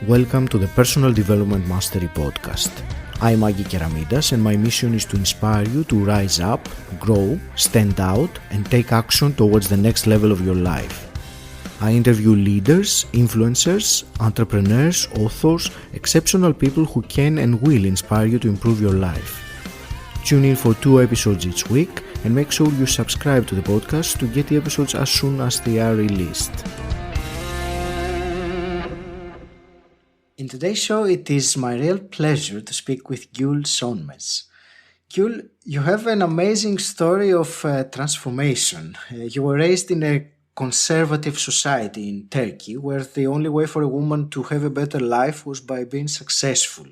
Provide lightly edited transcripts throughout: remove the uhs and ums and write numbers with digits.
Welcome to the Personal Development Mastery Podcast. I'm 𝘀𝗵𝗶𝗃𝗀 and my mission is to inspire you to rise up, grow, stand out and take action towards the next level of your life. I interview leaders, influencers, entrepreneurs, authors, exceptional people who can and will inspire you to improve your life. Tune in for 2 episodes each week and make sure you subscribe to the podcast to get the episodes as soon as they are released. In today's show, it is my real pleasure to speak with Gül Sönmez. Gül, you have an amazing story of transformation. You were raised in a conservative society in Turkey, where the only way for a woman to have a better life was by being successful.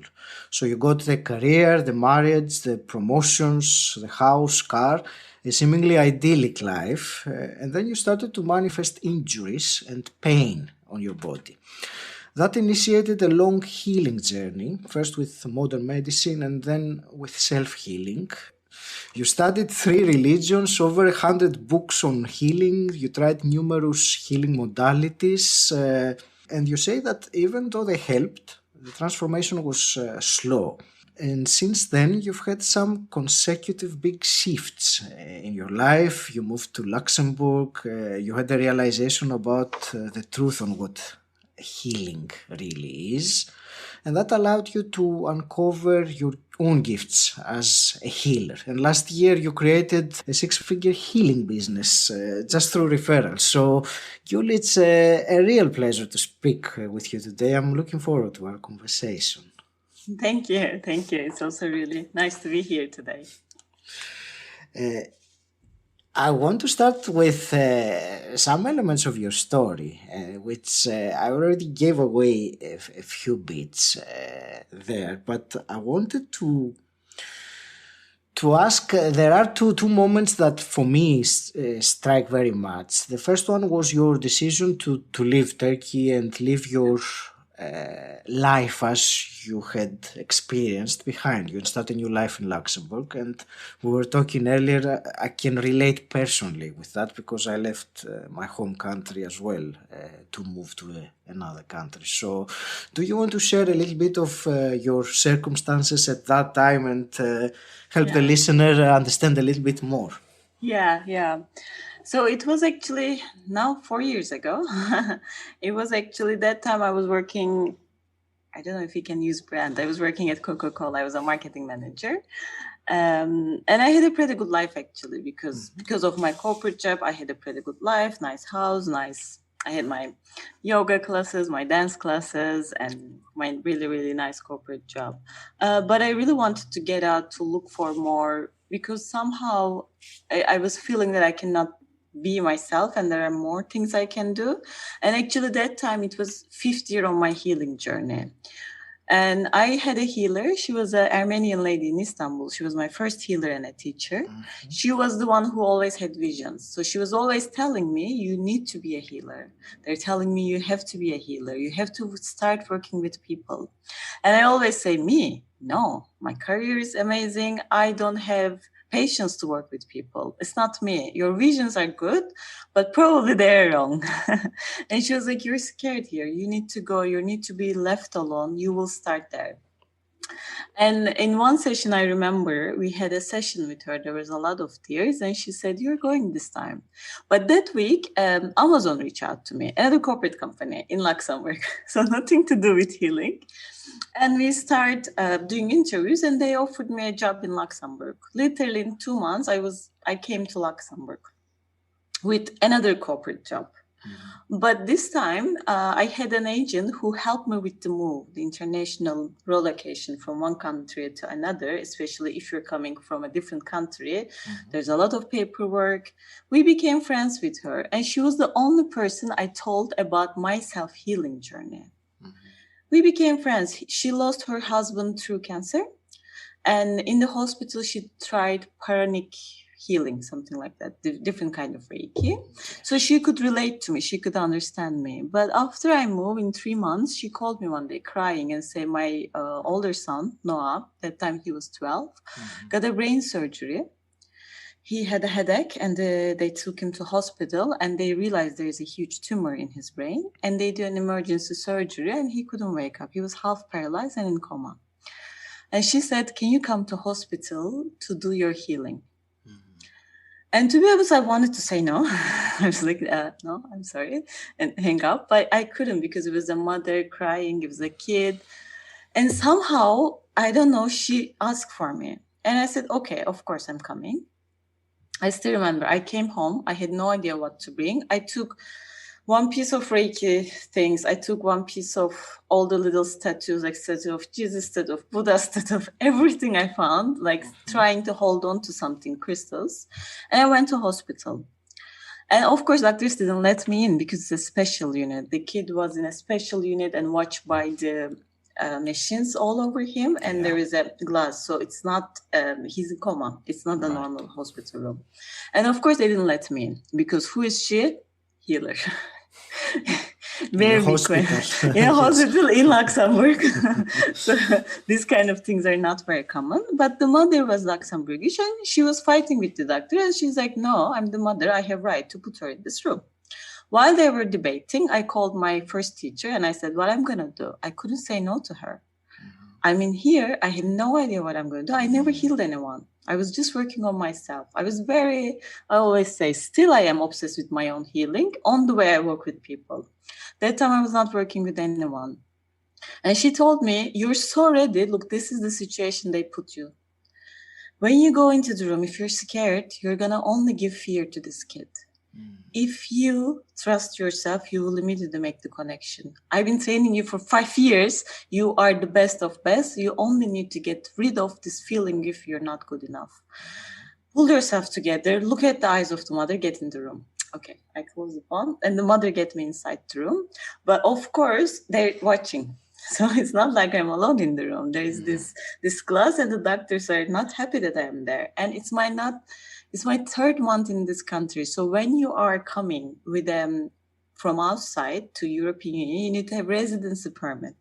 So you got the career, the marriage, the promotions, the house, car, a seemingly idyllic life, and then you started to manifest injuries and pain on your body. That initiated a long healing journey, first with modern medicine and then with self-healing. You studied 3 religions, over 100 books on healing, you tried numerous healing modalities, and you say that even though they helped, the transformation was slow. And since then, you've had some consecutive big shifts in your life. You moved to Luxembourg, you had a realization about the truth on what healing really is, and that allowed you to uncover your own gifts as a healer. And last year you created a 6-figure healing business just through referrals. So Gül, it's a real pleasure to speak with you today. I'm looking forward to our conversation. Thank you. It's also really nice to be here today. I want to start with some elements of your story, which I already gave away a few bits there, but I wanted to ask, there are two moments that for me strike very much. The first one was your decision to leave Turkey and leave your life as you had experienced behind you and start a new life in Luxembourg. And we were talking earlier, I can relate personally with that because I left my home country as well to move to another country. So do you want to share a little bit of your circumstances at that time and help the listener understand a little bit more? Yeah. So it was actually now 4 years ago. It was actually that time I was working, I don't know if you can use brand. I was working at Coca-Cola. I was a marketing manager. And I had a pretty good life actually because of my corporate job. I had a pretty good life, nice house, I had my yoga classes, my dance classes, and my really, really nice corporate job. But I really wanted to get out to look for more because somehow I was feeling that I cannot be myself and there are more things I can do. And actually that time it was 5th year on my healing journey. And I had a healer. She was an Armenian lady in Istanbul. She was my first healer and a teacher. Mm-hmm. She was the one who always had visions. So she was always telling me, you need to be a healer. They're telling me you have to be a healer. You have to start working with people. And I always say, no, my career is amazing. I don't have patience to work with people. It's not me. Your visions are good, but probably they're wrong. And she was like, you're scared here. You need to go. You need to be left alone. You will start there. And in one session, I remember we had a session with her. There was a lot of tears and she said, you're going this time. But that week, Amazon reached out to me, another corporate company in Luxembourg. So nothing to do with healing. And we started doing interviews and they offered me a job in Luxembourg. Literally in 2 months, I came to Luxembourg with another corporate job. Mm-hmm. But this time I had an agent who helped me with the move, the international relocation from one country to another, especially if you're coming from a different country. Mm-hmm. There's a lot of paperwork. We became friends with her and she was the only person I told about my self-healing journey. We became friends. She lost her husband through cancer. And in the hospital, she tried pranic healing, something like that, different kind of Reiki. So she could relate to me. She could understand me. But after I moved in 3 months, she called me one day crying and said, my older son, Noah, that time he was 12, got a brain surgery. he had a headache, and they took him to hospital, and they realized there is a huge tumor in his brain, and they did an emergency surgery, and he couldn't wake up. He was half paralyzed and in coma. And she said, can you come to hospital to do your healing? And to be honest, I wanted to say no. I was like, no, I'm sorry, and hang up. But I couldn't, because it was a mother crying, it was a kid. And somehow, I don't know, she asked for me. And I said, okay, of course I'm coming. I still remember, I came home. I had no idea what to bring. I took one piece of Reiki things. I took one piece of all the little statues, like statue of Jesus, statue of Buddha, statue of everything I found, like trying to hold on to something, crystals. And I went to hospital. And of course, doctors didn't let me in because it's a special unit. The kid was in a special unit and watched by the machines all over him. And there is a glass. So it's not, he's in coma. It's not a normal hospital room. And of course, they didn't let me in, because who is she? Healer. Very big question. In a hospital in Luxembourg. So these kind of things are not very common. But the mother was Luxembourgish, and she was fighting with the doctor. And she's like, no, I'm the mother. I have right to put her in this room. While they were debating, I called my first teacher and I said, what I'm going to do? I couldn't say no to her. I'm in here. I had no idea what I'm going to do. I never healed anyone. I was just working on myself. I always say, still I am obsessed with my own healing on the way I work with people. That time I was not working with anyone. And she told me, you're so ready. Look, this is the situation they put you. When you go into the room, if you're scared, you're going to only give fear to this kid. If you trust yourself, you will immediately make the connection. I've been training you for 5 years. You are the best of best. You only need to get rid of this feeling if you're not good enough. Pull yourself together. Look at the eyes of the mother. Get in the room. Okay, I close the phone and the mother get me inside the room. But of course, they're watching. So it's not like I'm alone in the room. There is this glass, and the doctors are not happy that I'm there. And it's my 3rd month in this country. So when you are coming with them from outside to European Union, you need to have residency permit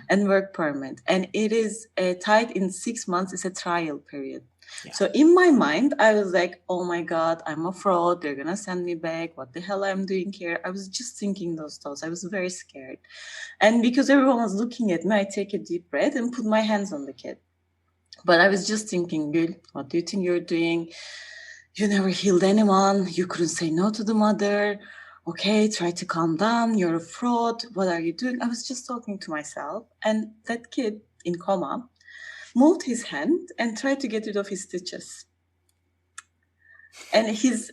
and work permit. And it is tied in 6 months. It's a trial period. Yeah. So in my mind, I was like, oh my God, I'm a fraud. They're going to send me back. What the hell I'm doing here? I was just thinking those thoughts. I was very scared. And because everyone was looking at me, I take a deep breath and put my hands on the kid. But I was just thinking, Gül, what do you think you're doing? You never healed anyone. You couldn't say no to the mother. Okay, try to calm down. You're a fraud. What are you doing? I was just talking to myself. And that kid in coma moved his hand and tried to get rid of his stitches. And his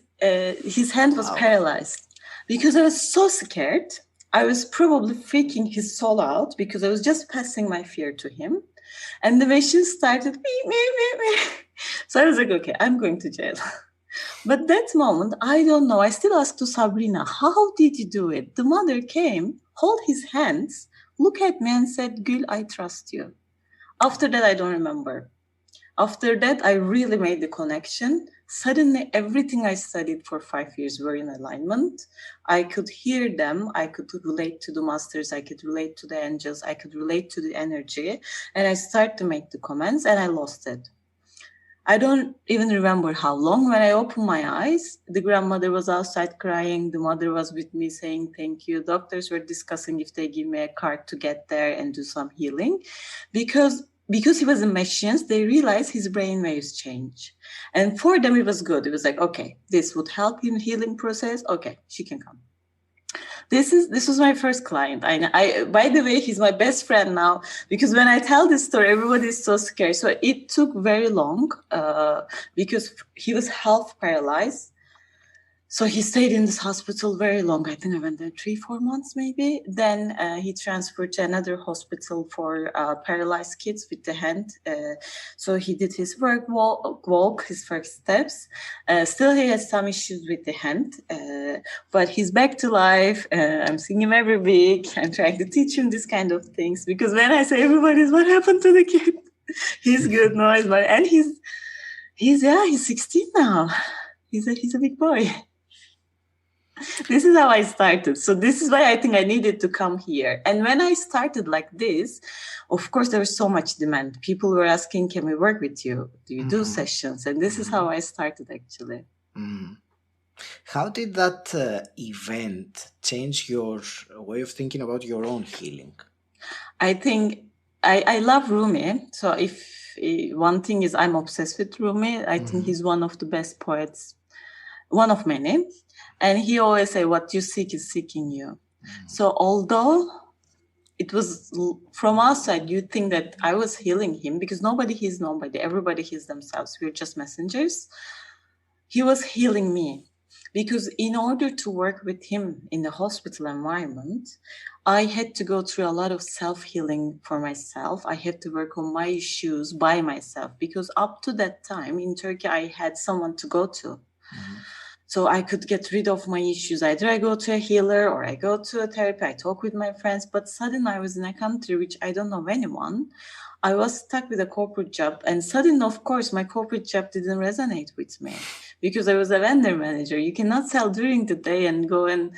hand was paralyzed. Because I was so scared, I was probably freaking his soul out because I was just passing my fear to him. And the machine started, me. So I was like, okay, I'm going to jail. But that moment, I don't know. I still asked to Sabrina, how did you do it? The mother came, hold his hands, look at me and said, Gül, I trust you. After that, I don't remember. After that, I really made the connection. Suddenly, everything I studied for 5 years were in alignment. I could hear them. I could relate to the masters. I could relate to the angels. I could relate to the energy. And I started to make the comments, and I lost it. I don't even remember how long. When I opened my eyes, the grandmother was outside crying. The mother was with me saying thank you. Doctors were discussing if they give me a card to get there and do some healing. Because he was in machines, they realized his brain waves change. And for them, it was good. It was like, okay, this would help in healing process. Okay, she can come. This was my first client. I by the way, he's my best friend now, because when I tell this story, everybody is so scared. So it took very long because he was half paralyzed. So he stayed in this hospital very long. I think I went there 3-4 months maybe. Then he transferred to another hospital for paralyzed kids with the hand. So he did his walk, his first steps. Still he has some issues with the hand, but he's back to life. I'm seeing him every week. I'm trying to teach him this kind of things, because when I say everybody's, what happened to the kid? He's good, no, and he's 16 now. He's a big boy. This is how I started. So this is why I think I needed to come here. And when I started like this, of course, there was so much demand. People were asking, can we work with you? Do you do sessions? And this is how I started, actually. How did that event change your way of thinking about your own healing? I think I love Rumi. So if one thing is I'm obsessed with Rumi, I think he's one of the best poets, one of many. And he always say, what you seek is seeking you. So although it was from outside, you think that I was healing him because nobody heals nobody. Everybody heals themselves. We're just messengers. He was healing me because in order to work with him in the hospital environment, I had to go through a lot of self-healing for myself. I had to work on my issues by myself because up to that time in Turkey, I had someone to go to. So I could get rid of my issues. Either I go to a healer or I go to a therapy. I talk with my friends. But suddenly I was in a country which I don't know anyone. I was stuck with a corporate job. And suddenly, of course, my corporate job didn't resonate with me because I was a vendor manager. You cannot sell during the day and go and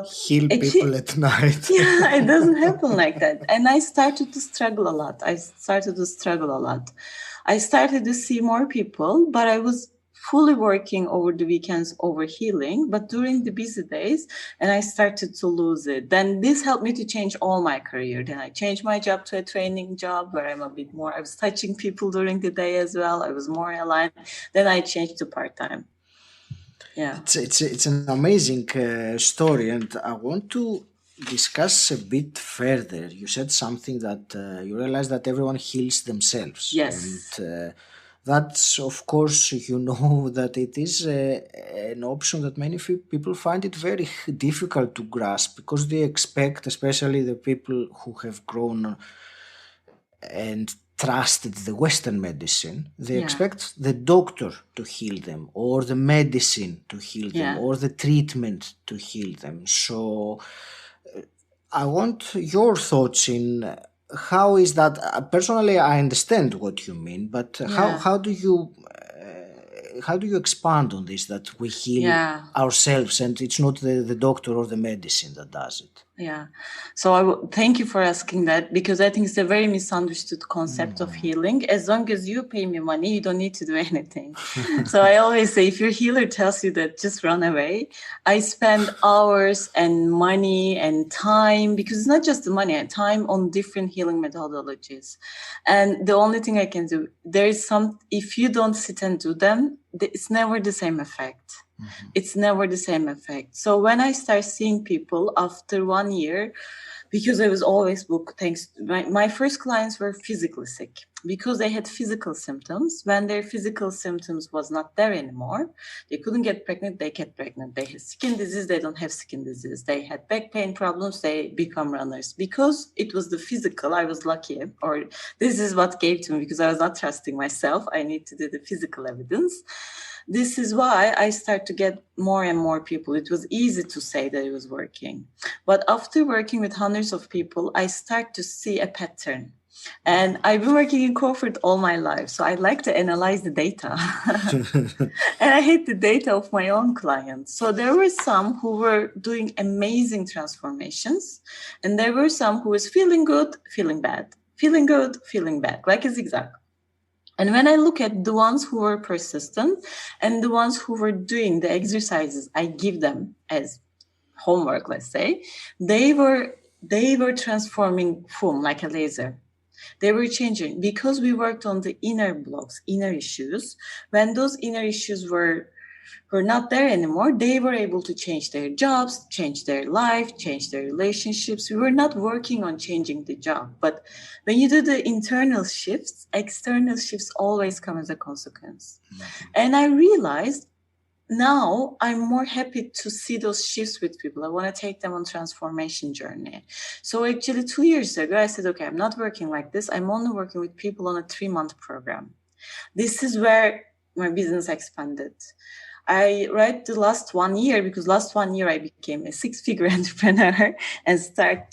heal people at night. Yeah, it doesn't happen like that. And I started to struggle a lot. I started to see more people, but I was fully working over the weekends over healing, but during the busy days, and I started to lose it. Then this helped me to change all my career. Then I changed my job to a training job where I was touching people during the day as well. I was more aligned. Then I changed to part-time. Yeah. It's an amazing story, and I want to discuss a bit further. You said something that you realize that everyone heals themselves. Yes. And that's, of course, that it is an option that many people find it very difficult to grasp because they expect, especially the people who have grown and trusted the Western medicine, they expect the doctor to heal them or the medicine to heal them or the treatment to heal them. So I want your thoughts in how is that. Personally, I understand what you mean, but how do you expand on this, that we heal ourselves and it's not the doctor or the medicine that does it? Yeah. So thank you for asking that, because I think it's a very misunderstood concept of healing. As long as you pay me money, you don't need to do anything. So I always say, if your healer tells you that, just run away. I spend hours and money and time, because it's not just the money and time, on different healing methodologies. And the only thing I can do, if you don't sit and do them, it's never the same effect. It's never the same effect. So when I start seeing people after 1 year, because I was always booked, my first clients were physically sick because they had physical symptoms. When their physical symptoms was not there anymore, they couldn't get pregnant, they get pregnant. They had skin disease, they don't have skin disease. They had back pain problems, they become runners. Because it was the physical, I was lucky, or this is what gave to me, because I was not trusting myself. I need to do the physical evidence. This is why I start to get more and more people. It was easy to say that it was working. But after working with hundreds of people, I start to see a pattern. And I've been working in corporate all my life, so I like to analyze the data. And I hate the data of my own clients. So there were some who were doing amazing transformations, and there were some who was feeling good, feeling bad, feeling good, feeling bad, like a zigzag. And when I look at the ones who were persistent and the ones who were doing the exercises I give them as homework, let's say, they were transforming foam like a laser. They were changing because we worked on the inner blocks, inner issues. When those inner issues were not there anymore, they were able to change their jobs, change their life, change their relationships. We were not working on changing the job. But when you do the internal shifts, external shifts always come as a consequence. And I realized now I'm more happy to see those shifts with people. I want to take them on transformation journey. So actually 2 years ago, I said, okay, I'm not working like this. I'm only working with people on a 3-month program. This is where my business expanded. right the last 1 year, because last 1 year I became a 6-figure entrepreneur and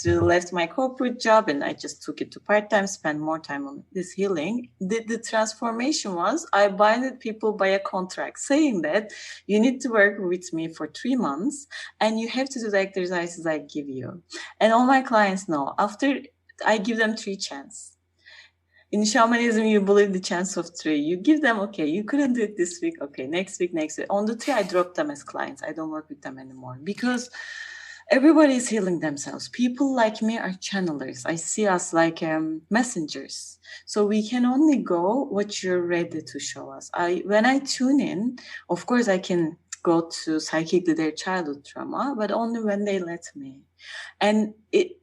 left my corporate job, and I just took it to part-time, spend more time on this healing. The transformation was I binded people by a contract saying that you need to work with me for 3 months and you have to do the exercises I give you. And all my clients know, after I give them 3 chances. In shamanism, you believe the chance of 3. You give them, okay, you couldn't do it this week. Okay, next week. On the 3, I drop them as clients. I don't work with them anymore because everybody is healing themselves. People like me are channelers. I see us like messengers. So we can only go what you're ready to show us. When I tune in, of course, I can go to psychically their childhood trauma, but only when they let me. And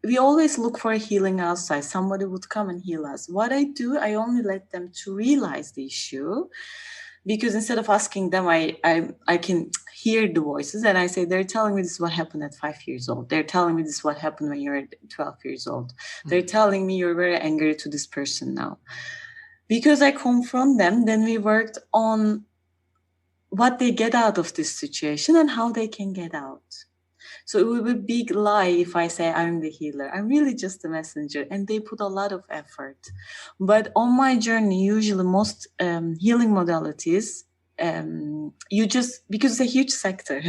we always look for a healing outside. Somebody would come and heal us. What I do, I only let them to realize the issue, because instead of asking them, I can hear the voices and I say, they're telling me this is what happened at 5 years old. They're telling me this is what happened when you're 12 years old. They're telling me you're very angry to this person now. Because I confront them, then we worked on what they get out of this situation and how they can get out. So it would be a big lie if I say I'm the healer. I'm really just a messenger, and they put a lot of effort. But on my journey, usually most healing modalities, because it's a huge sector.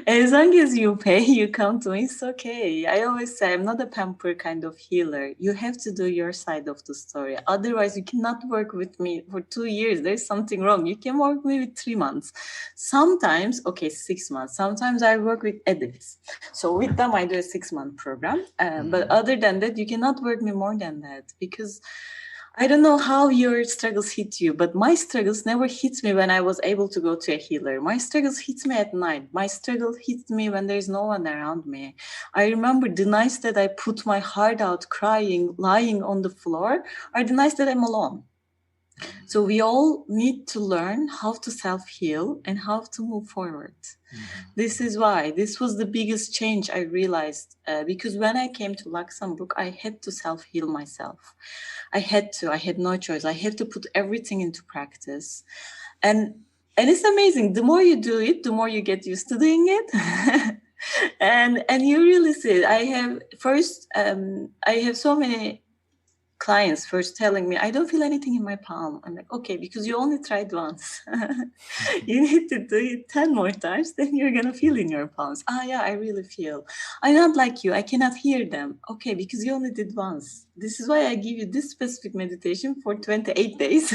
As long as you pay, you come to me, it's okay. I always say I'm not a pamper kind of healer. You have to do your side of the story. Otherwise, you cannot work with me for 2 years. There's something wrong. You can work with me with 3 months. Sometimes, 6 months. Sometimes I work with addicts. So with them, I do a 6-month program. But other than that, you cannot work me more than that, because I don't know how your struggles hit you, but my struggles never hit me when I was able to go to a healer. My struggles hit me at night. My struggle hit me when there's no one around me. I remember the nights that I put my heart out crying, lying on the floor, are the nights that I'm alone. So we all need to learn how to self-heal and how to move forward. This is why this was the biggest change I realized, because when I came to Luxembourg, I had to self-heal myself. I had no choice. I had to put everything into practice. And it's amazing. The more you do it, the more you get used to doing it. and you really see it. I have so many clients first telling me, I don't feel anything in my palm. I'm like, okay, because you only tried once. You need to do it 10 more times, then you're going to feel in your palms. Yeah, I really feel. I'm not like you. I cannot hear them. Okay, because you only did once. This is why I give you this specific meditation for 28 days.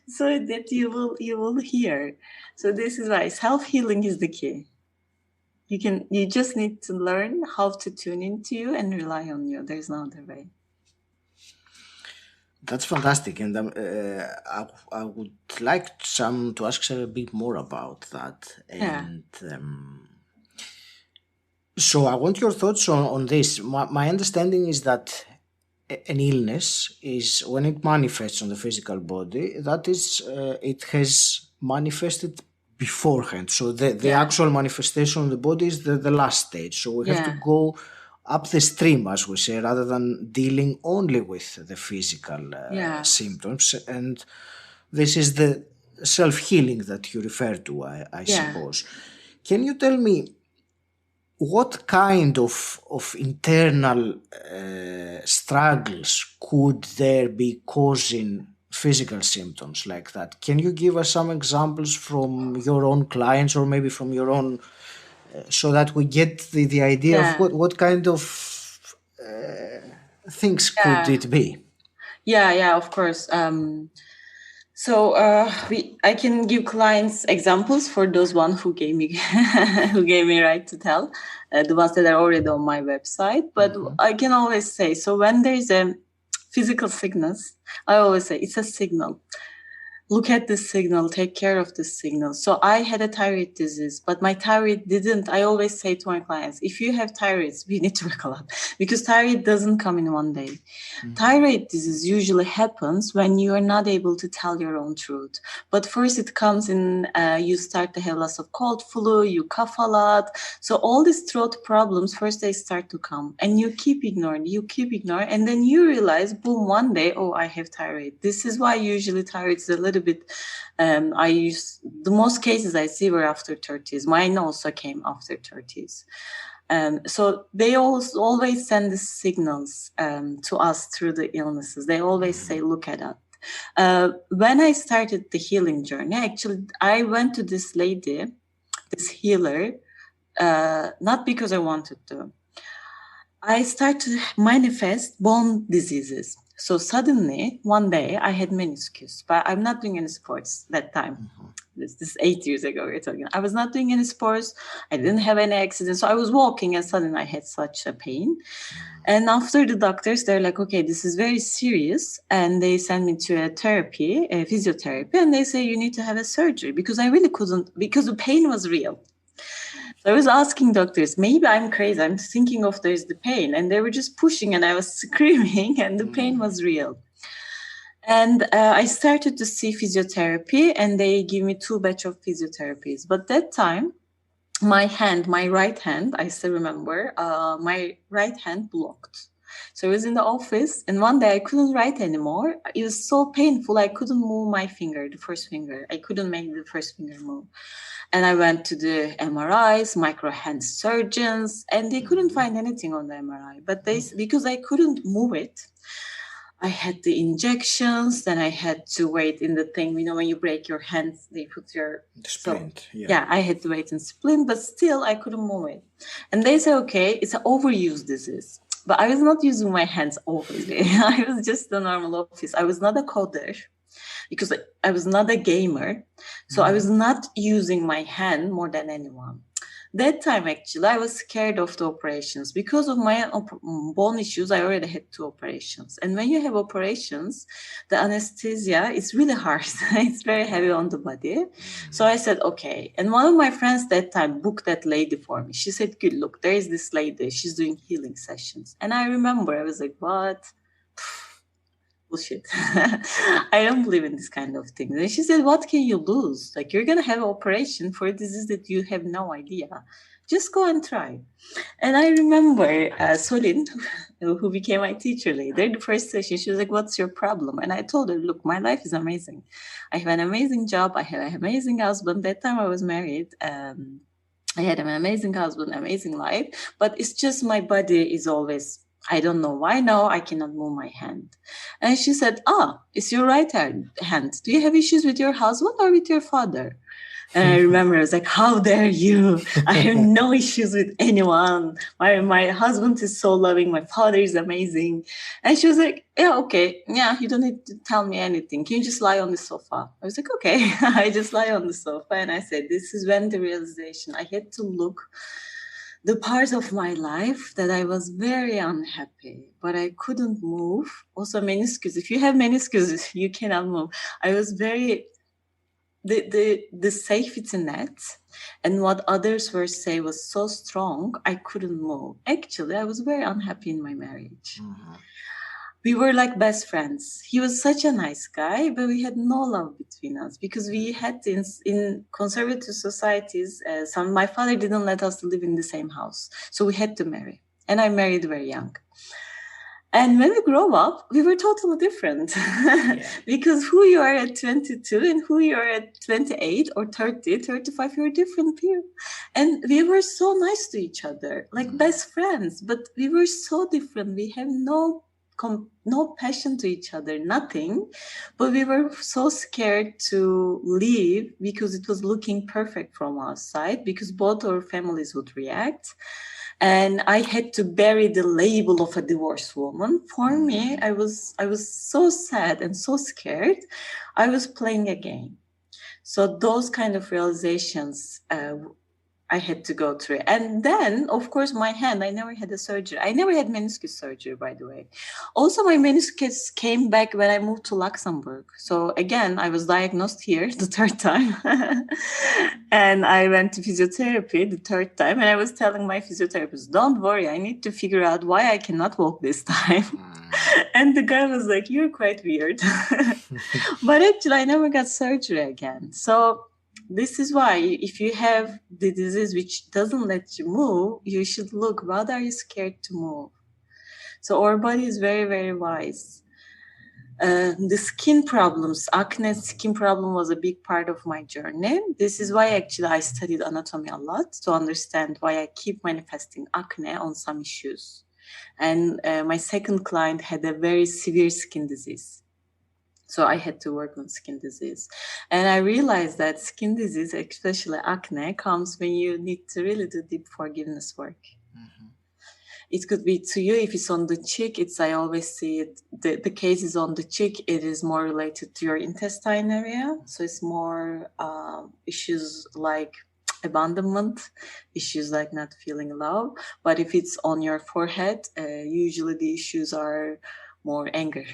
So that you will hear. So this is why self-healing is the key. You just need to learn how to tune into you and rely on you. There's no other way. That's fantastic, and I would like to ask her a bit more about that. And so I want your thoughts on this. My understanding is that an illness is when it manifests on the physical body, that is, it has manifested beforehand. So the actual manifestation on the body is the last stage. So we have to go up the stream, as we say, rather than dealing only with the physical symptoms. And this is the self-healing that you refer to, I suppose. Can you tell me what kind of internal struggles could there be causing physical symptoms like that? Can you give us some examples from your own clients, or maybe from your own, so that we get the idea of what kind of things could it be? Yeah, of course. So I can give clients examples for those ones who gave me right to tell, the ones that are already on my website. But I can always say, so when there is a physical sickness, I always say it's a signal. Look at this signal, take care of this signal. So I had a thyroid disease, but my thyroid didn't. I always say to my clients, if you have thyroid, we need to work a lot, because thyroid doesn't come in one day. Thyroid disease usually happens when you are not able to tell your own truth. But first it comes in, you start to have lots of cold flu, you cough a lot. So all these throat problems, first they start to come, and you keep ignoring, and then you realize, boom, one day, I have thyroid. This is why usually thyroid is a little little bit. The most cases I see were after 30s. Mine also came after 30s. So they always send the signals to us through the illnesses. They always say, look at that. When I started the healing journey, actually, I went to this lady, this healer, not because I wanted to. I started to manifest bone diseases. So suddenly, one day, I had meniscus, but I'm not doing any sports that time. Mm-hmm. This is 8 years ago we're talking. I was not doing any sports. I didn't have any accidents. So I was walking and suddenly I had such a pain. And after the doctors, they're like, okay, this is very serious. And they send me to a physiotherapy. And they say, you need to have a surgery because I really couldn't, because the pain was real. So I was asking doctors, maybe I'm crazy. I'm thinking of there's the pain. And they were just pushing and I was screaming and the pain was real. And I started to see physiotherapy and they give me 2 batch of physiotherapies. But that time, my right hand, I still remember, my right hand blocked. So I was in the office and one day I couldn't write anymore. It was so painful. I couldn't move my finger, the first finger. I couldn't make the first finger move. And I went to the MRIs, micro hand surgeons, and they couldn't find anything on the MRI. But because I couldn't move it, I had the injections, then I had to wait in the thing, when you break your hands, they put your splint. Yeah, I had to wait in splint, but still I couldn't move it. And they say, okay, it's an overuse disease. But I was not using my hands overly. I was just a normal office. I was not a coder because I was not a gamer. So I was not using my hand more than anyone. That time, actually, I was scared of the operations. Because of my bone issues, I already had 2 operations. And when you have operations, the anesthesia is really hard. It's very heavy on the body. So I said, okay. And one of my friends that time booked that lady for me. She said, Gül, look, there is this lady. She's doing healing sessions. And I remember, I was like, what? Bullshit. I don't believe in this kind of thing. And she said, what can you lose? Like, you're going to have an operation for a disease that you have no idea. Just go and try. And I remember Solin, who became my teacher later, the first session, she was like, what's your problem? And I told her, look, my life is amazing. I have an amazing job. I have an amazing husband. That time I was married. I had an amazing husband, amazing life. But it's just my body is always, I don't know why now I cannot move my hand. And she said, it's your right hand. Do you have issues with your husband or with your father? And I remember I was like, how dare you? I have no issues with anyone. My husband is so loving. My father is amazing. And she was like, yeah, okay. Yeah, you don't need to tell me anything. Can you just lie on the sofa? I was like, okay. I just lie on the sofa. And I said, this is when the realization, I had to look the part of my life that I was very unhappy, but I couldn't move. Also meniscus. If you have meniscus, you cannot move. I was very, the safety net and what others were saying was so strong, I couldn't move. Actually, I was very unhappy in my marriage. Mm-hmm. We were like best friends. He was such a nice guy, but we had no love between us because we had in conservative societies, my father didn't let us live in the same house. So we had to marry. And I married very young. And when we grow up, we were totally different because who you are at 22 and who you are at 28 or 30, 35, you're different people. And we were so nice to each other, like best friends, but we were so different. We have no passion to each other, nothing, but we were so scared to leave because it was looking perfect from our side because both our families would react. And I had to bury the label of a divorced woman. For me, I was so sad and so scared. I was playing a game. So those kind of realizations I had to go through. And then, of course, my hand, I never had a surgery. I never had meniscus surgery, by the way. Also, my meniscus came back when I moved to Luxembourg. So again, I was diagnosed here the 3rd time. And I went to physiotherapy the 3rd time. And I was telling my physiotherapist, don't worry, I need to figure out why I cannot walk this time. And the guy was like, you're quite weird. But actually, I never got surgery again. So this is why if you have the disease which doesn't let you move, you should look, what are you scared to move? So our body is very, very wise. The skin problems, acne skin problem was a big part of my journey. This is why actually I studied anatomy a lot to understand why I keep manifesting acne on some issues. And my second client had a very severe skin disease. So I had to work on skin disease. And I realized that skin disease, especially acne, comes when you need to really do deep forgiveness work. Mm-hmm. It could be to you if it's on the cheek. I always see it, the case is on the cheek. It is more related to your intestine area. So it's more issues like abandonment, issues like not feeling love. But if it's on your forehead, usually the issues are more anger,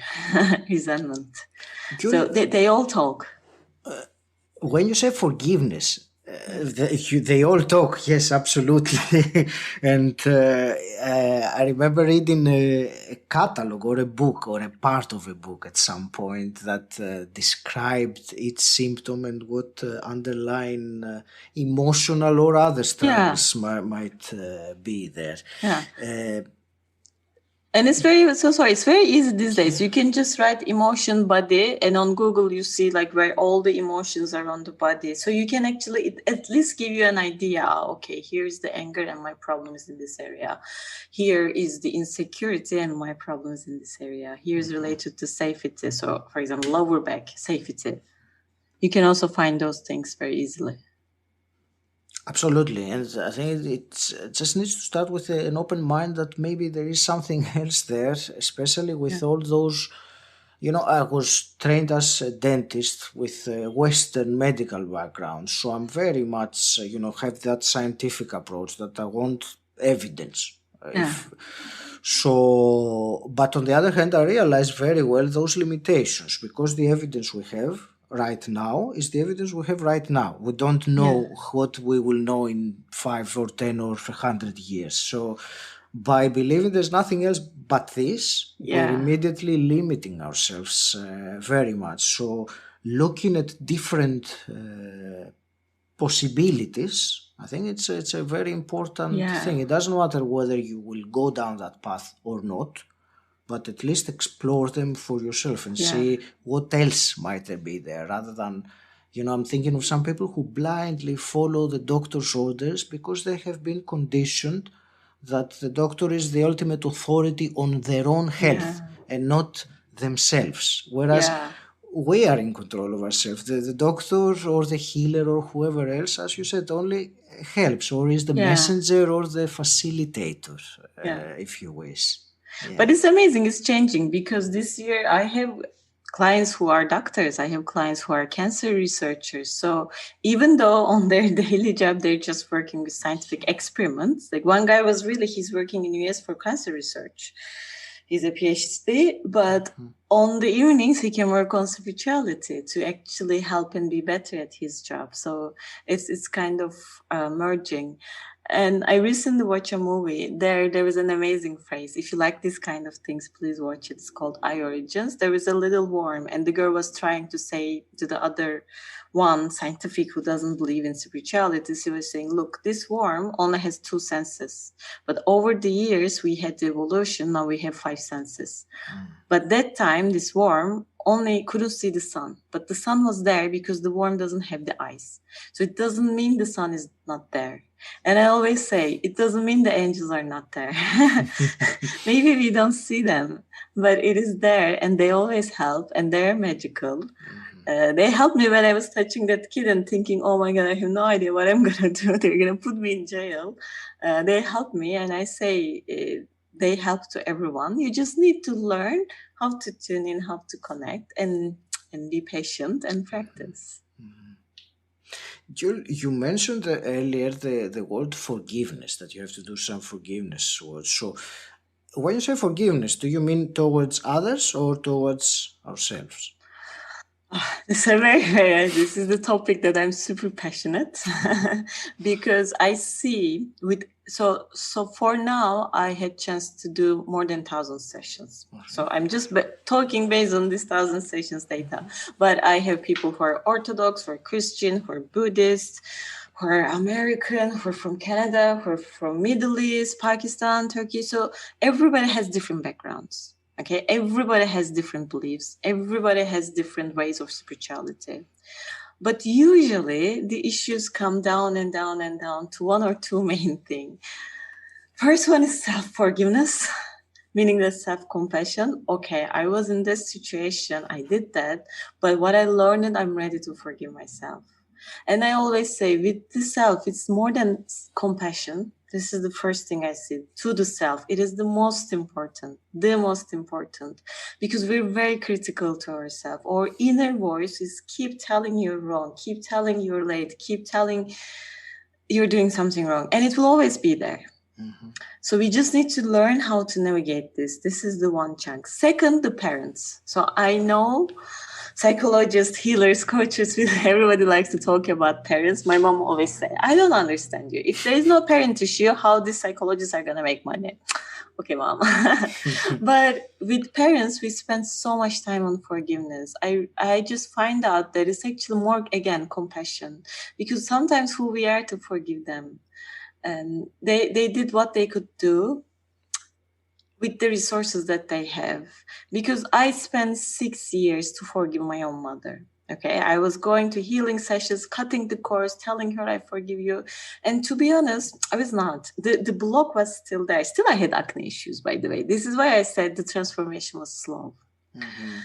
resentment. So they all talk. When you say forgiveness, they all talk, yes, absolutely. And I remember reading a catalog or a book or a part of a book at some point that described each symptom and what underlying emotional or other struggles might be there. Yeah. And it's it's very easy these days. You can just write emotion body, and on Google you see like where all the emotions are on the body. So you can actually at least give you an idea. Okay, here's the anger and my problem is in this area. Here is the insecurity and my problem is in this area. Here's related to safety. So for example, lower back, safety. You can also find those things very easily. Absolutely, and I think it just needs to start with an open mind that maybe there is something else there, especially with all those, I was trained as a dentist with a Western medical background, so I'm very much, have that scientific approach that I want evidence. But on the other hand, I realize very well those limitations because the evidence we have right now is the evidence we have right now. We don't know what we will know in 5 or 10 or 100 years. So by believing there's nothing else but this, we're immediately limiting ourselves very much. So looking at different possibilities, I think it's a very important thing. It doesn't matter whether you will go down that path or not, but at least explore them for yourself and see what else might there be there, rather than, I'm thinking of some people who blindly follow the doctor's orders because they have been conditioned that the doctor is the ultimate authority on their own health and not themselves. Whereas we are in control of ourselves. The doctor or the healer or whoever else, as you said, only helps or is the messenger or the facilitator, if you wish. Yeah. But it's amazing. It's changing because this year I have clients who are doctors. I have clients who are cancer researchers. So even though on their daily job, they're just working with scientific experiments. Like one guy he's working in US for cancer research. He's a PhD, but on the evenings, he can work on spirituality to actually help and be better at his job. So it's kind of merging. And I recently watched a movie. There was an amazing phrase. If you like this kind of things, please watch it. It's called I Origins. There was a little worm, and the girl was trying to say to the other one scientific who doesn't believe in spirituality, she was saying, look, this worm only has 2 senses. But over the years, we had the evolution. Now we have 5 senses. But that time, this worm only couldn't see the sun. But the sun was there because the worm doesn't have the eyes. So it doesn't mean the sun is not there. And I always say, it doesn't mean the angels are not there. Maybe we don't see them, but it is there and they always help and they're magical. They helped me when I was touching that kid and thinking, oh my God, I have no idea what I'm going to do. They're going to put me in jail. They helped me. And I say they help to everyone. You just need to learn how to tune in, how to connect and be patient and practice. Gül, you mentioned earlier the word forgiveness, that you have to do some forgiveness words. So when you say forgiveness, do you mean towards others or towards ourselves? This is the topic that I'm super passionate because I see so for now I had chance to do more than 1,000 sessions. So I'm just talking based on this 1,000 sessions data, but I have people who are Orthodox, who are Christian, who are Buddhist, who are American, who are from Canada, who are from Middle East, Pakistan, Turkey. So everybody has different backgrounds. Okay, everybody has different beliefs. Everybody has different ways of spirituality. But usually the issues come down and down and down to one or two main things. First one is self-forgiveness, meaning that self-compassion. Okay, I was in this situation, I did that, but what I learned, and I'm ready to forgive myself. And I always say with the self, it's more than compassion. This is the first thing I see, to the self. It is the most important, because we're very critical to ourselves. Our inner voice is keep telling you're wrong, keep telling you're late, keep telling you're doing something wrong. And it will always be there. Mm-hmm. So we just need to learn how to navigate this. This is the one chunk. Second, the parents. So I know psychologists, healers, coaches, everybody likes to talk about parents. My mom always say, I don't understand you. If there is no parent issue, how these psychologists are going to make money? Okay, mom. But with parents, we spend so much time on forgiveness. I just find out that it's actually more, again, compassion. Because sometimes who we are to forgive them. And they did what they could do with the resources that they have. Because I spent 6 years to forgive my own mother. Okay, I was going to healing sessions, cutting the course, telling her I forgive you. And to be honest, I was not. The block was still there. Still, I had acne issues, by the way. This is why I said the transformation was slow. Mm-hmm.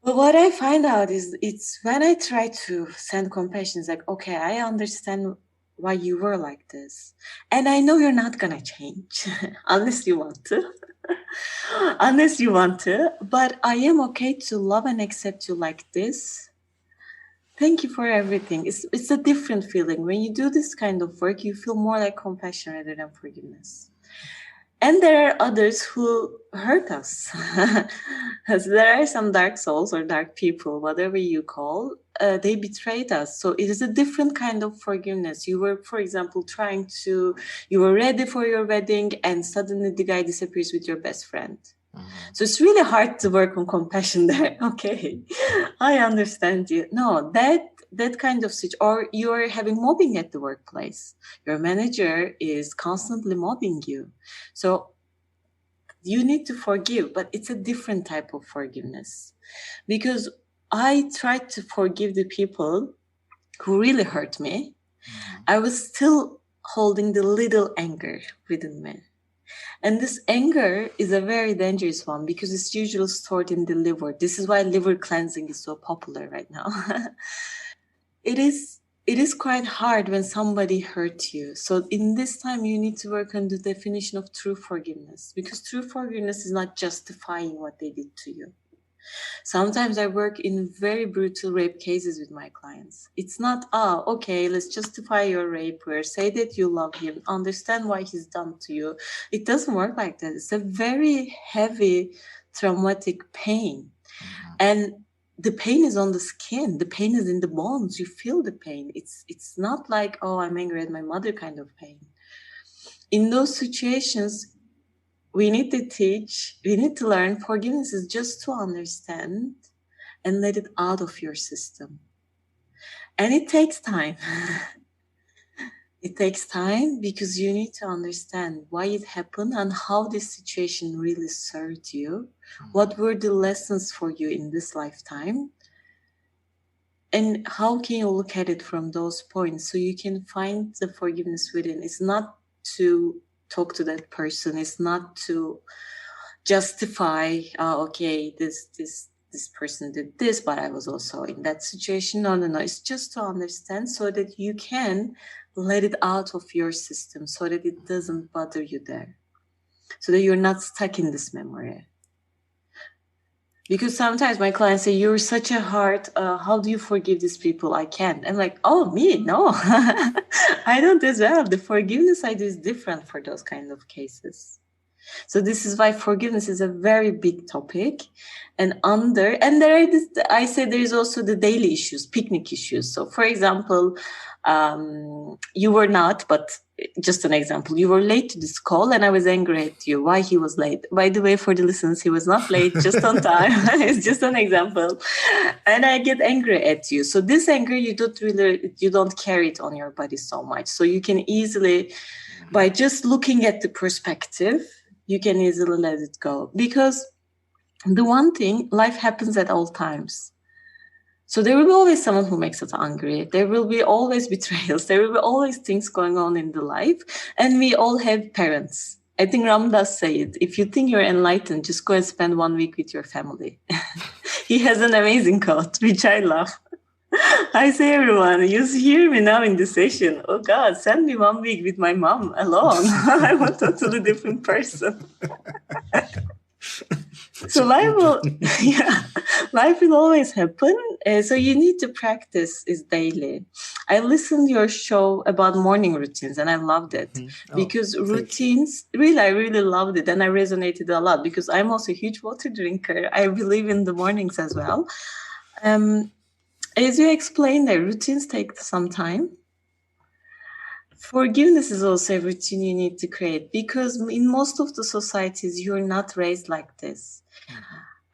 But what I find out is it's when I try to send compassion, it's like, okay, I understand why you were like this. And I know you're not going to change unless you want to. Unless you want to. But I am okay to love and accept you like this. Thank you for everything. It's a different feeling. When you do this kind of work, you feel more like compassion rather than forgiveness. And there are others who hurt us. There are some dark souls or dark people, whatever you call, they betrayed us. So it is a different kind of forgiveness. You were, for example, you were ready for your wedding and suddenly the guy disappears with your best friend. Mm-hmm. So it's really hard to work on compassion there. Okay, I understand you. No, that kind of situation, or you're having mobbing at the workplace. Your manager is constantly mobbing you. So you need to forgive, but it's a different type of forgiveness. Because I tried to forgive the people who really hurt me. Mm-hmm. I was still holding the little anger within me. And this anger is a very dangerous one because it's usually stored in the liver. This is why liver cleansing is so popular right now. It is quite hard when somebody hurts you. So in this time, you need to work on the definition of true forgiveness, because true forgiveness is not justifying what they did to you. Sometimes I work in very brutal rape cases with my clients. It's not, okay, let's justify your rape, or say that you love him, understand why he's done to you. It doesn't work like that. It's a very heavy, traumatic pain. Mm-hmm. And the pain is on the skin. The pain is in the bones. You feel the pain. It's not like, I'm angry at my mother kind of pain. In those situations, we need to learn forgiveness is just to understand and let it out of your system. And it takes time. It takes time because you need to understand why it happened and how this situation really served you. What were the lessons for you in this lifetime? And how can you look at it from those points so you can find the forgiveness within? It's not to talk to that person. It's not to justify, okay, this person did this, but I was also in that situation. No. It's just to understand so that you can let it out of your system so that it doesn't bother you there. So that you're not stuck in this memory. Because sometimes my clients say, you're such a heart. How do you forgive these people? I can't. I'm like, me? No. I don't as well. The forgiveness I do is different for those kind of cases. So this is why forgiveness is a very big topic. And I say there is also the daily issues, picnic issues. So for example, you were not, but just an example, you were late to this call and I was angry at you. Why he was late? By the way, for the listeners, he was not late, just on time. It's just an example. And I get angry at you. So this anger, you don't carry it on your body so much. So you can easily, by just looking at the perspective, you can easily let it go. Because the one thing, life happens at all times. So there will be always someone who makes us angry. There will be always betrayals. There will be always things going on in the life. And we all have parents. I think Ram does say it. If you think you're enlightened, just go and spend 1 week with your family. He has an amazing quote, which I love. I say, everyone, you hear me now in this session. Oh God, send me 1 week with my mom alone. I want a totally different person. So life will always happen. So you need to practice is daily. I listened to your show about morning routines and I loved it because routines, I really loved it and I resonated a lot because I'm also a huge water drinker. I believe in the mornings as well. As you explained, the routines take some time. Forgiveness is also a routine you need to create because in most of the societies, you're not raised like this.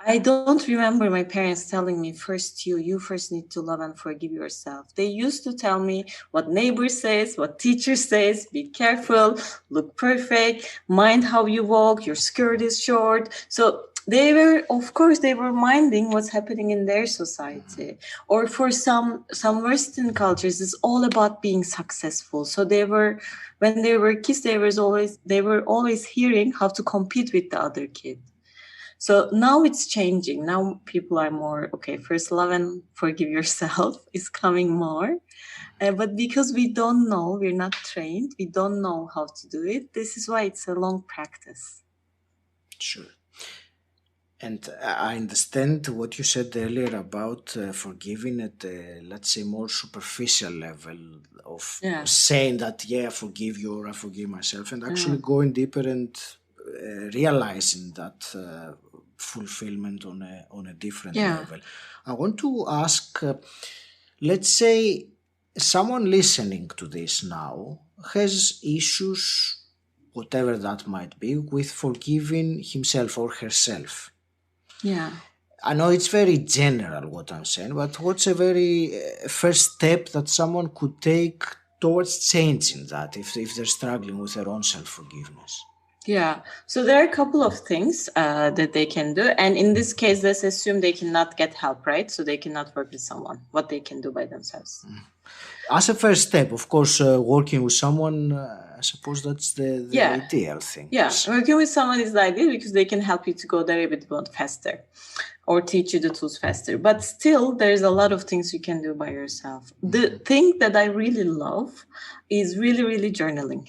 I don't remember my parents telling me, you first need to love and forgive yourself. They used to tell me what neighbor says, what teacher says, be careful, look perfect, mind how you walk, your skirt is short. So they were minding what's happening in their society. Or for some Western cultures, it's all about being successful. So when they were kids, they were always hearing how to compete with the other kid. So now it's changing. Now people are more, first love and forgive yourself is coming more. But because we don't know, we're not trained, we don't know how to do it. This is why it's a long practice. Sure. And I understand what you said earlier about forgiving at a, let's say, more superficial level of saying that, I forgive you or I forgive myself, and actually going deeper and realizing that fulfillment on a different level. I want to ask, let's say someone listening to this now has issues, whatever that might be, with forgiving himself or herself. Yeah. I know it's very general what I'm saying, but what's a very first step that someone could take towards changing that if they're struggling with their own self-forgiveness? Yeah, so there are a couple of things that they can do. And in this case, let's assume they cannot get help, right? So they cannot work with someone, what they can do by themselves. As a first step, of course, working with someone, I suppose that's the ideal thing. Yeah, working with someone is the ideal because they can help you to go there a bit more faster or teach you the tools faster. But still, there's a lot of things you can do by yourself. The thing that I really love is really, really journaling.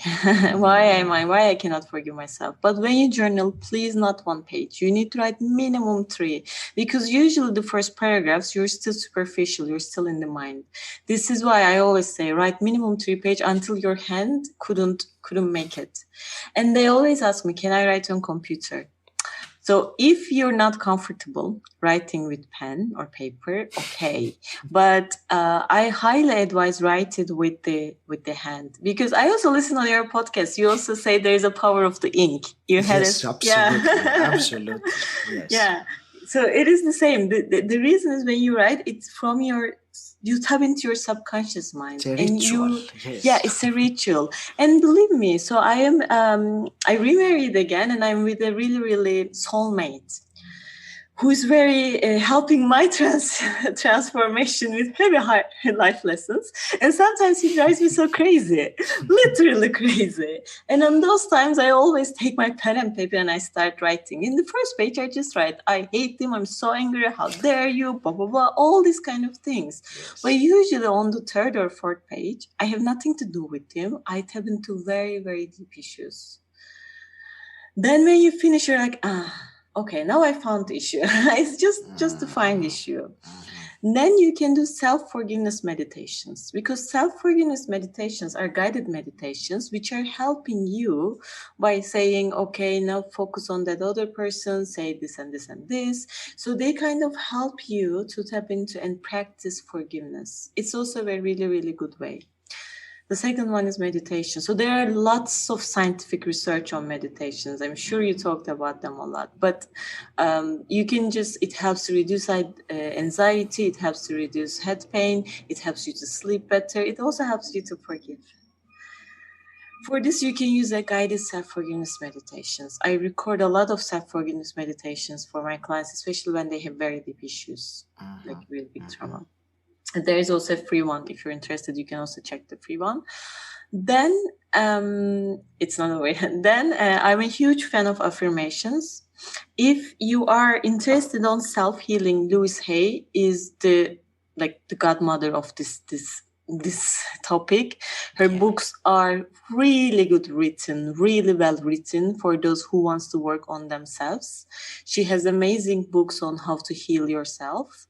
Why I cannot forgive myself. But when you journal, please not 1 page. You need to write minimum 3 because usually the first paragraphs, you're still superficial. You're still in the mind. This is why I always say write minimum 3 pages until your hand couldn't make it. And they always ask me, can I write on computer? So if you're not comfortable writing with pen or paper, okay. But I highly advise write it with the hand because I also listen on your podcast. You also say there is a power of the ink. Yes, absolutely, absolutely. Yes. Yeah. So it is the same. The reason is when you write, it's from you tap into your subconscious mind. It's a ritual. Yes. Yeah, it's a ritual. And believe me, so I remarried again and I'm with a really, really soulmate who is very helping my transformation with heavy life lessons. And sometimes he drives me so crazy, literally crazy. And on those times, I always take my pen and paper and I start writing. In the first page, I just write, I hate him, I'm so angry, how dare you, blah, blah, blah, all these kind of things. Yes. But usually on the 3rd or 4th page, I have nothing to do with him. I tap into very, very deep issues. Then when you finish, you're like, okay, now I found the issue. It's just to find issue. Then you can do self-forgiveness meditations because self-forgiveness meditations are guided meditations which are helping you by saying, okay, now focus on that other person, say this and this and this. So they kind of help you to tap into and practice forgiveness. It's also a really, really good way. The second one is meditation. So there are lots of scientific research on meditations. I'm sure you talked about them a lot, but it helps to reduce anxiety. It helps to reduce head pain. It helps you to sleep better. It also helps you to forgive. For this, you can use a guided self-forgiveness meditations. I record a lot of self-forgiveness meditations for my clients, especially when they have very deep issues, like real big trauma. And there is also a free one. If you're interested, you can also check the free one. Then, it's not a way. Then I'm a huge fan of affirmations. If you are interested on self-healing, louise-hay is the godmother of this topic. Her books are really good written, really well written for those who wants to work on themselves. She has amazing books on how to heal yourself.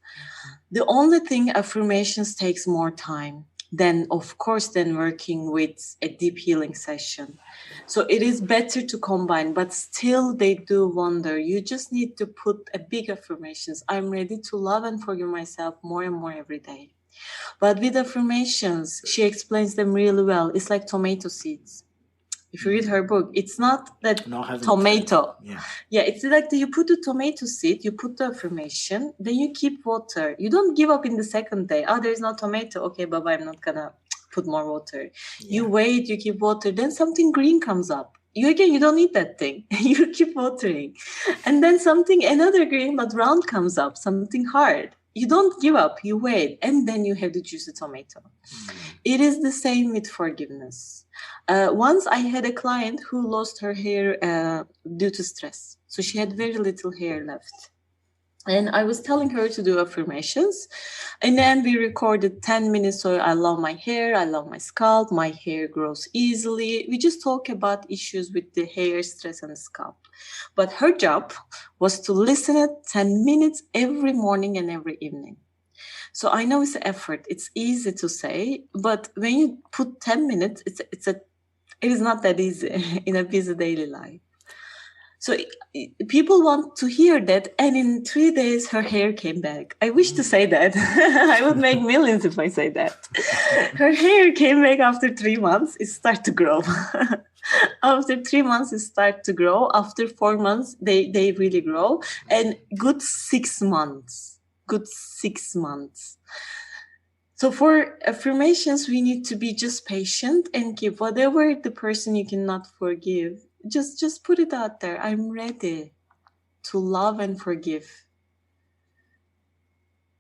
The only thing, affirmations takes more time than working with a deep healing session. So it is better to combine, but still they do wonder. You just need to put a big affirmations. I'm ready to love and forgive myself more and more every day. But with affirmations, she explains them really well. It's like tomato seeds. If you read her book, it's not that tomato. Yeah, it's like you put the tomato seed, you put the affirmation, then you keep water. You don't give up in the second day. Oh, there's no tomato. Okay, bye-bye, I'm not going to put more water. Yeah. You wait, you keep water, then something green comes up. You don't need that thing. You keep watering. And then another green but round comes up, something hard. You don't give up, you wait, and then you have to choose a tomato. It is the same with forgiveness. Once I had a client who lost her hair due to stress. So she had very little hair left. And I was telling her to do affirmations. And then we recorded 10 minutes. So I love my hair. I love my scalp. My hair grows easily. We just talk about issues with the hair, stress, and scalp. But her job was to listen at 10 minutes every morning and every evening. So I know it's an effort. It's easy to say, but when you put 10 minutes, it is not that easy in a busy daily life. So people want to hear that, and in 3 days, her hair came back. I wish to say that. I would make millions if I say that. Her hair came back after 3 months. It started to grow. After 3 months, it started to grow. After 4 months, they really grow. And good 6 months. So for affirmations, we need to be just patient and give whatever the person you cannot forgive. Just put it out there. I'm ready to love and forgive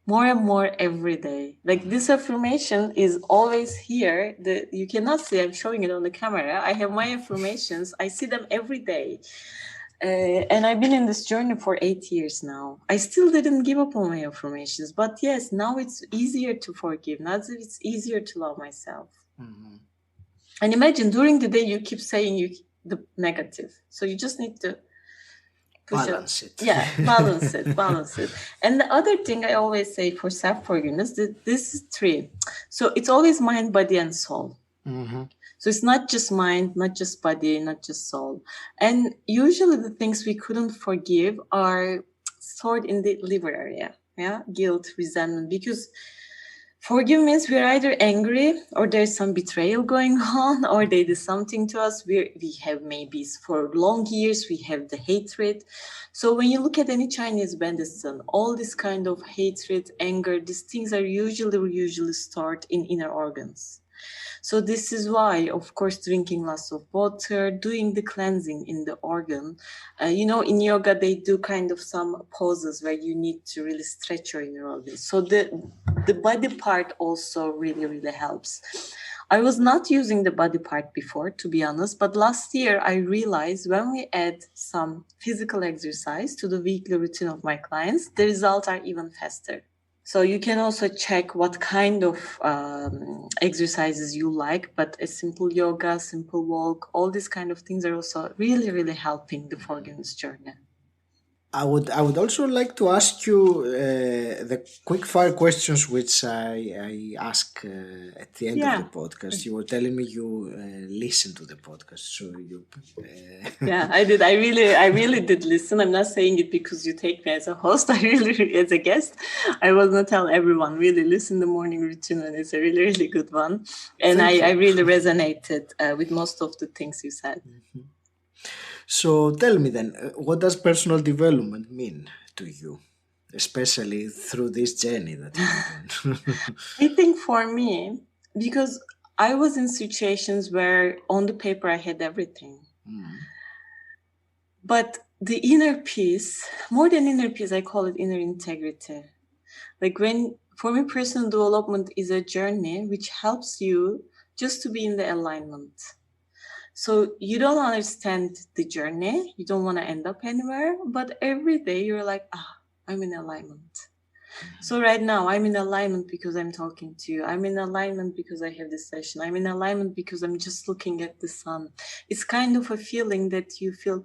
more and more every day. Like this affirmation is always here. You cannot see, I'm showing it on the camera. I have my affirmations. I see them every day. And I've been in this journey for 8 years now. I still didn't give up on my affirmations. But yes, now it's easier to forgive. Now it's easier to love myself. Mm-hmm. And imagine during the day you keep saying the negative. So you just need to balance it. Yeah, balance it. And the other thing I always say for self-forgiveness, this is 3. So it's always mind, body, and soul. Mm-hmm. So it's not just mind, not just body, not just soul. And usually the things we couldn't forgive are stored in the liver area. Yeah, guilt, resentment, because forgive means we're either angry or there's some betrayal going on or they did something to us. We have maybe for long years, we have the hatred. So when you look at any Chinese medicine, all this kind of hatred, anger, these things are usually stored in inner organs. So this is why, of course, drinking lots of water, doing the cleansing in the organ. In yoga, they do kind of some poses where you need to really stretch your inner organs. So the body part also really, really helps. I was not using the body part before, to be honest, but last year I realized when we add some physical exercise to the weekly routine of my clients, the results are even faster. So you can also check what kind of exercises you like, but a simple yoga, simple walk, all these kind of things are also really, really helping the forgiveness journey. I would also like to ask you the quick fire questions which I ask at the end of the podcast. You were telling me you listen to the podcast, so you. Yeah, I did. I really did listen. I'm not saying it because you take me as a host. I really, as a guest, I will not tell everyone. Really listen the morning routine, and it's a really, really good one. And I really resonated with most of the things you said. Mm-hmm. So tell me then, what does personal development mean to you, especially through this journey that you've been? I think for me, because I was in situations where on the paper I had everything. But the inner peace, more than inner peace, I call it inner integrity. Like for me, personal development is a journey which helps you just to be in the alignment. So you don't understand the journey. You don't want to end up anywhere. But every day you're like, I'm in alignment. So right now I'm in alignment because I'm talking to you. I'm in alignment because I have this session. I'm in alignment because I'm just looking at the sun. It's kind of a feeling that you feel.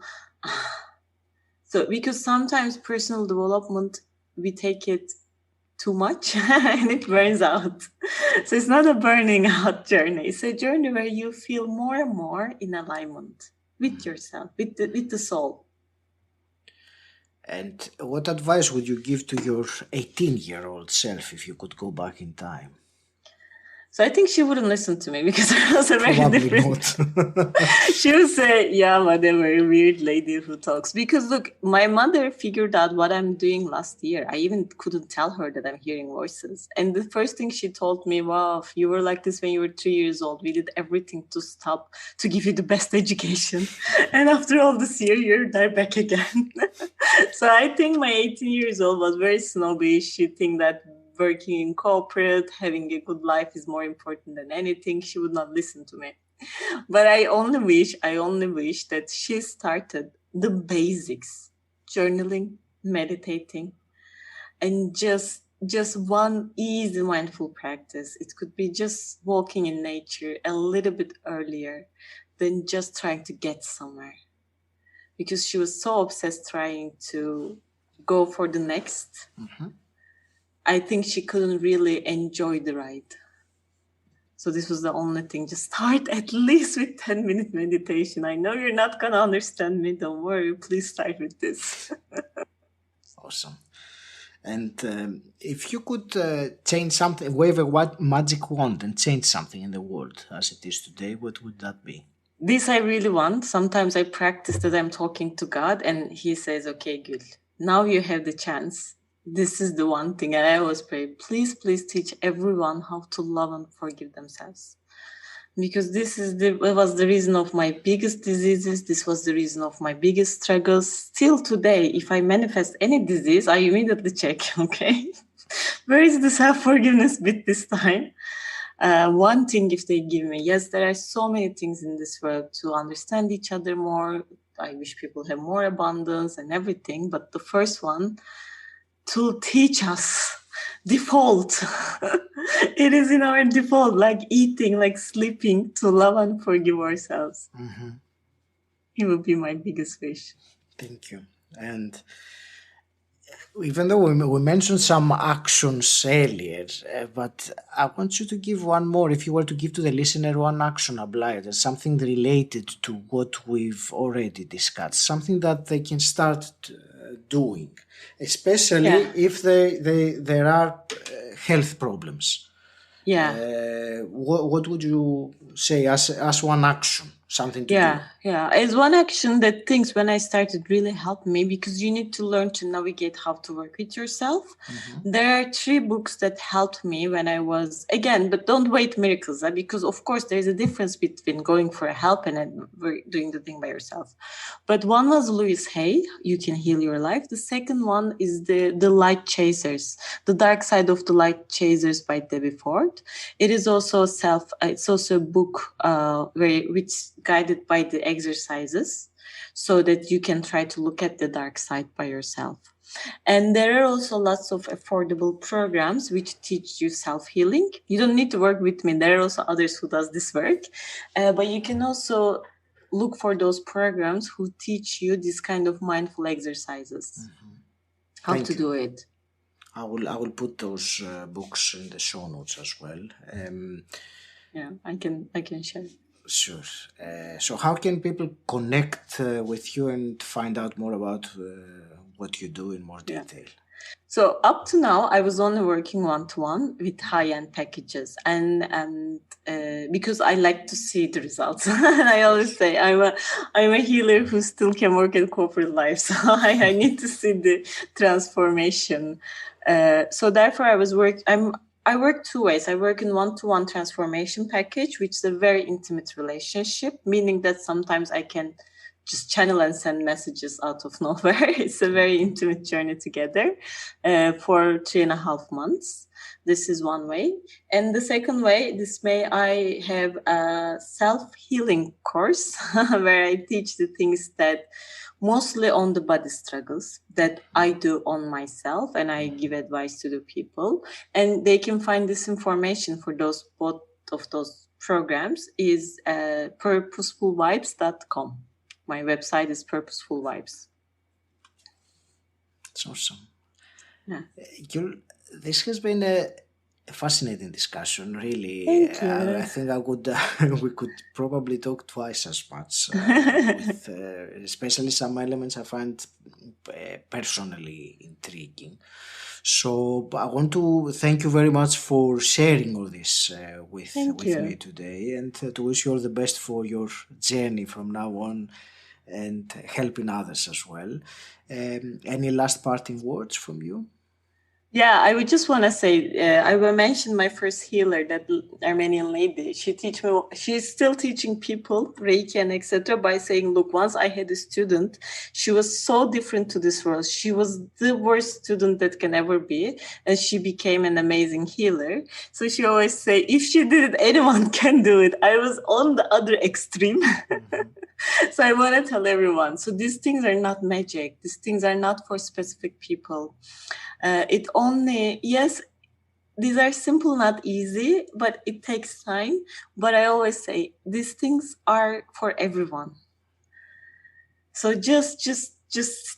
So because sometimes personal development, we take it too much and it burns out. So it's not a burning out journey. It's a journey where you feel more and more in alignment with yourself, with the soul. And what advice would you give to your 18-year-old self if you could go back in time? So I think she wouldn't listen to me because I was a very different. Not. She would say, yeah, whatever, a weird lady who talks. Because look, my mother figured out what I'm doing last year. I even couldn't tell her that I'm hearing voices. And the first thing she told me, wow, you were like this when you were 3 years old. We did everything to stop, to give you the best education. And after all this year, you're there back again. So I think my 18 years old was very snobbish. She think that working in corporate, having a good life is more important than anything. She would not listen to me. But I only wish that she started the basics, journaling, meditating, and just one easy mindful practice. It could be just walking in nature a little bit earlier than just trying to get somewhere. Because she was so obsessed trying to go for the next. I think she couldn't really enjoy the ride. So this was the only thing. Just start at least with 10-minute meditation. I know you're not going to understand me. Don't worry. Please start with this. Awesome. And if you could change something, wave a magic wand and change something in the world as it is today, what would that be? This I really want. Sometimes I practice that I'm talking to God and he says, okay, Gül, now you have the chance. This is the one thing. And I always pray, please teach everyone how to love and forgive themselves. Because it was the reason of my biggest diseases. This was the reason of my biggest struggles. Still today, if I manifest any disease, I immediately check, okay? Where is the self-forgiveness bit this time? One thing if they give me, yes, there are so many things in this world to understand each other more. I wish people have more abundance and everything. But the first one, to teach us default. It is in our default, like eating, like sleeping, to love and forgive ourselves. It would be my biggest wish. Thank you. And even though we mentioned some actions earlier, but I want you to give one more. If you were to give to the listener one actionable item, something related to what we've already discussed, something that they can start doing, especially if there are health problems. What would you say as one action, something to do? As one action that things when I started really helped me, because you need to learn to navigate how to work with yourself. There are 3 books that helped me when I was, again, but don't wait miracles, because of course there's a difference between going for help and doing the thing by yourself. But one was Louise Hay, You Can Heal Your Life. The second one is the Light Chasers, The Dark Side of the Light Chasers by Debbie Ford. It is also it's also a book which guided by the exercises, so that you can try to look at the dark side by yourself. And there are also lots of affordable programs which teach you self-healing. You don't need to work with me. There are also others who does this work, but you can also look for those programs who teach you this kind of mindful exercises, how to do it. I will put those books in the show notes as well. I can share. Sure. So how can people connect with you and find out more about what you do in more detail? So up to now, I was only working one-to-one with high-end packages, and because I like to see the results. And I always say I'm a healer who still can work in corporate life, so I need to see the transformation. So therefore, I work two ways. I work in one-to-one transformation package, which is a very intimate relationship, meaning that sometimes I can just channel and send messages out of nowhere. It's a very intimate journey together for 3.5 months. This is one way. And the second way, this May, I have a self-healing course where I teach the things that mostly on the body struggles that I do on myself, and I give advice to the people. And they can find this information for those both of those programs is 𝗵𝗲𝗹𝗶_vibes.com. My website is Purposeful Vibes. It's awesome. Yeah. Gül, this has been a fascinating discussion, really. Thank you. I think we could probably talk twice as much, with, especially some elements I find personally intriguing. So I want to thank you very much for sharing all this with me today, and to wish you all the best for your journey from now on and helping others as well. Any last parting words from you? Yeah, I would just want to say, I will mention my first healer, that Armenian lady. She's still teaching people Reiki and etc. by saying, look, once I had a student, she was so different to this world. She was the worst student that can ever be, and she became an amazing healer. So she always say, if she did it, anyone can do it. I was on the other extreme. So I want to tell everyone, so these things are not magic. These things are not for specific people. Yes, these are simple, not easy, but it takes time. But I always say, these things are for everyone. So just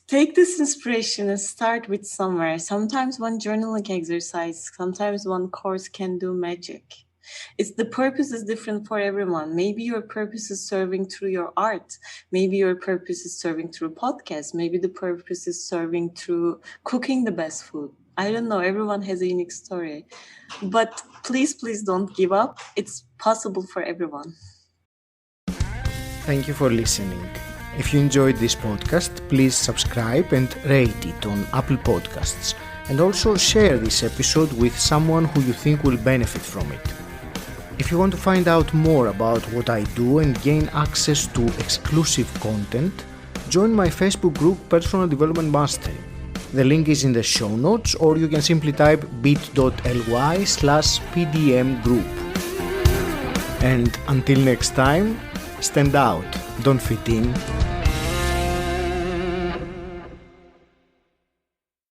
take this inspiration and start with somewhere. Sometimes one journaling exercise, sometimes one course can do magic. The purpose is different for everyone. Maybe your purpose is serving through your art. Maybe your purpose is serving through podcasts. Maybe the purpose is serving through cooking the best food. I don't know. Everyone has a unique story. But please don't give up. It's possible for everyone. Thank you for listening. If you enjoyed this podcast, please subscribe and rate it on Apple Podcasts. And also share this episode with someone who you think will benefit from it. If you want to find out more about what I do and gain access to exclusive content, join my Facebook group Personal Development Mastery. The link is in the show notes, or you can simply type bit.ly/PDM group. And until next time, stand out, don't fit in.